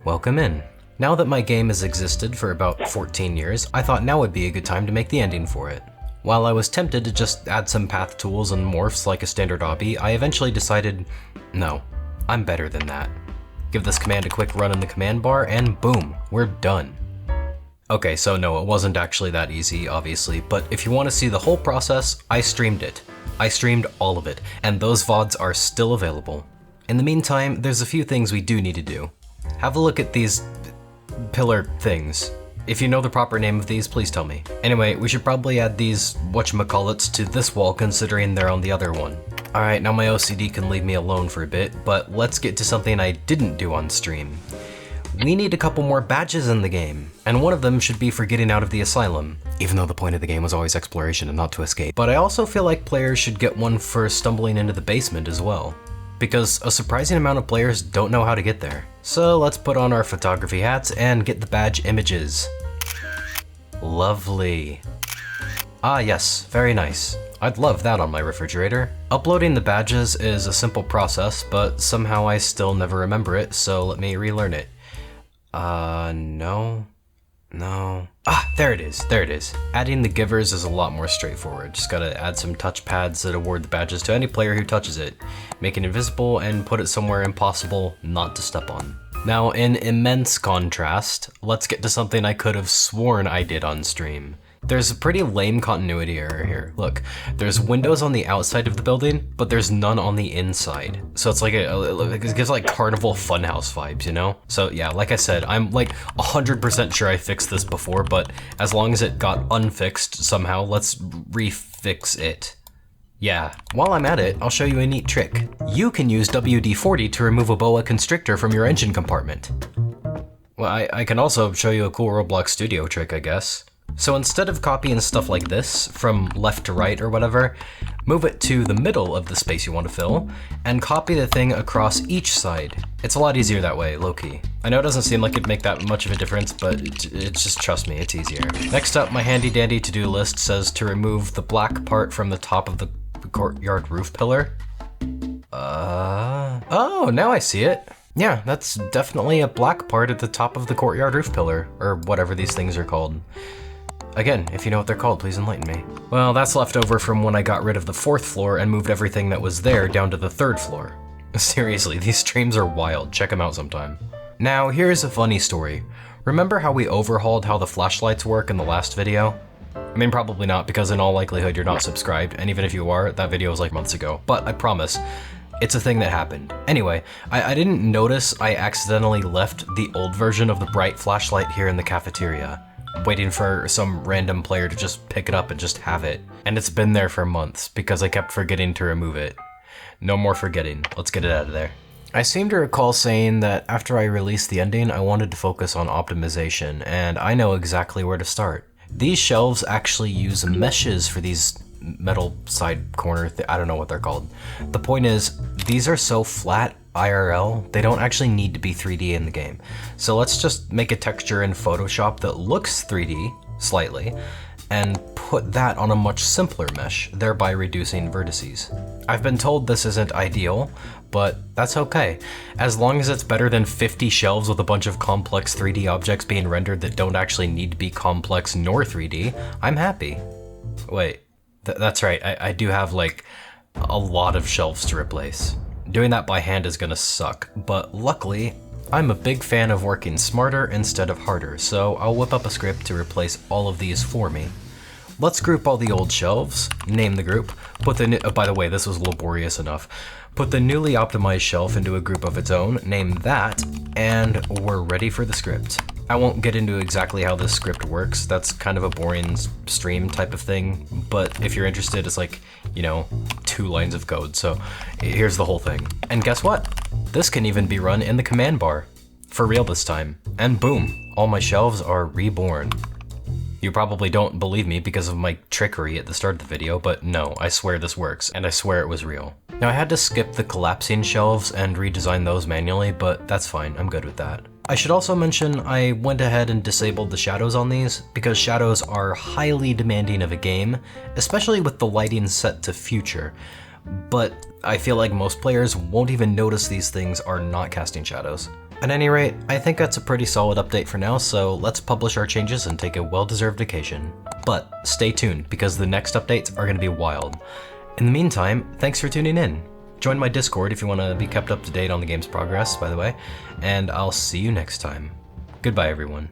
Welcome in. Now that my game has existed for about 14 years, I thought now would be a good time to make the ending for it. While I was tempted to just add some path tools and morphs like a standard obby, I eventually decided, no, I'm better than that. Give this command a quick run in the command bar and boom, we're done. Okay, so no, it wasn't actually that easy, obviously, but if you want to see the whole process, I streamed it. I streamed all of it, and those VODs are still available. In the meantime, there's a few things we do need to do. Have a look at these pillar things. If you know the proper name of these, please tell me. Anyway, we should probably add these whatchamacallits to this wall considering they're on the other one. Alright, now my OCD can leave me alone for a bit, but let's get to something I didn't do on stream. We need a couple more badges in the game, and one of them should be for getting out of the asylum, even though the point of the game was always exploration and not to escape. But I also feel like players should get one for stumbling into the basement as well, because a surprising amount of players don't know how to get there. So let's put on our photography hats and get the badge images. Lovely. Ah yes, very nice. I'd love that on my refrigerator. Uploading the badges is a simple process, but somehow I still never remember it, so let me relearn it. No. Ah, there it is. Adding the givers is a lot more straightforward. Just gotta add some touchpads that award the badges to any player who touches it, make it invisible, and put it somewhere impossible not to step on. Now, in immense contrast, let's get to something I could have sworn I did on stream. There's a pretty lame continuity error here. Look, there's windows on the outside of the building, but there's none on the inside. So it's like it gives like Carnival Funhouse vibes, you know? So yeah, like I said, I'm like 100% sure I fixed this before, but as long as it got unfixed somehow, let's refix it. Yeah, while I'm at it, I'll show you a neat trick. You can use WD-40 to remove a boa constrictor from your engine compartment. Well, I can also show you a cool Roblox studio trick, I guess. So instead of copying stuff like this from left to right or whatever, move it to the middle of the space you want to fill, and copy the thing across each side. It's a lot easier that way, low-key. I know it doesn't seem like it'd make that much of a difference, but it's just, trust me, it's easier. Next up, my handy-dandy to-do list says to remove the black part from the top of the courtyard roof pillar. Oh, now I see it. Yeah, that's definitely a black part at the top of the courtyard roof pillar, or whatever these things are called. Again, if you know what they're called, please enlighten me. Well, that's left over from when I got rid of the 4th floor and moved everything that was there down to the 3rd floor. Seriously, these streams are wild. Check them out sometime. Now, here's a funny story. Remember how we overhauled how the flashlights work in the last video? I mean, probably not, because in all likelihood you're not subscribed, and even if you are, that video was like months ago. But I promise, it's a thing that happened. Anyway, I didn't notice I accidentally left the old version of the bright flashlight here in the cafeteria, waiting for some random player to just pick it up and just have it. And it's been there for months because I kept forgetting to remove it. No more forgetting, let's get it out of there. I seem to recall saying that after I released the ending, I wanted to focus on optimization, and I know exactly where to start. These shelves actually use meshes for these metal side corner, I don't know what they're called. The point is, these are so flat IRL, they don't actually need to be 3D in the game. So let's just make a texture in Photoshop that looks 3D, slightly, and put that on a much simpler mesh, thereby reducing vertices. I've been told this isn't ideal, but that's okay. As long as it's better than 50 shelves with a bunch of complex 3D objects being rendered that don't actually need to be complex nor 3D, I'm happy. Wait, that's right, I do have like a lot of shelves to replace. Doing that by hand is gonna suck, but luckily, I'm a big fan of working smarter instead of harder, so I'll whip up a script to replace all of these for me. Let's group all the old shelves, name the group, put the by the way, this was laborious enough. Put the newly optimized shelf into a group of its own, name that, and we're ready for the script. I won't get into exactly how this script works, that's kind of a boring stream type of thing, but if you're interested, it's like, you know, 2 lines of code, so here's the whole thing. And guess what? This can even be run in the command bar. For real this time. And boom, all my shelves are reborn. You probably don't believe me because of my trickery at the start of the video, but no, I swear this works, and I swear it was real. Now I had to skip the collapsing shelves and redesign those manually, but that's fine, I'm good with that. I should also mention I went ahead and disabled the shadows on these, because shadows are highly demanding of a game, especially with the lighting set to future. But I feel like most players won't even notice these things are not casting shadows. At any rate, I think that's a pretty solid update for now, so let's publish our changes and take a well-deserved vacation. But stay tuned, because the next updates are going to be wild. In the meantime, thanks for tuning in. Join my Discord if you want to be kept up to date on the game's progress, by the way, and I'll see you next time. Goodbye, everyone.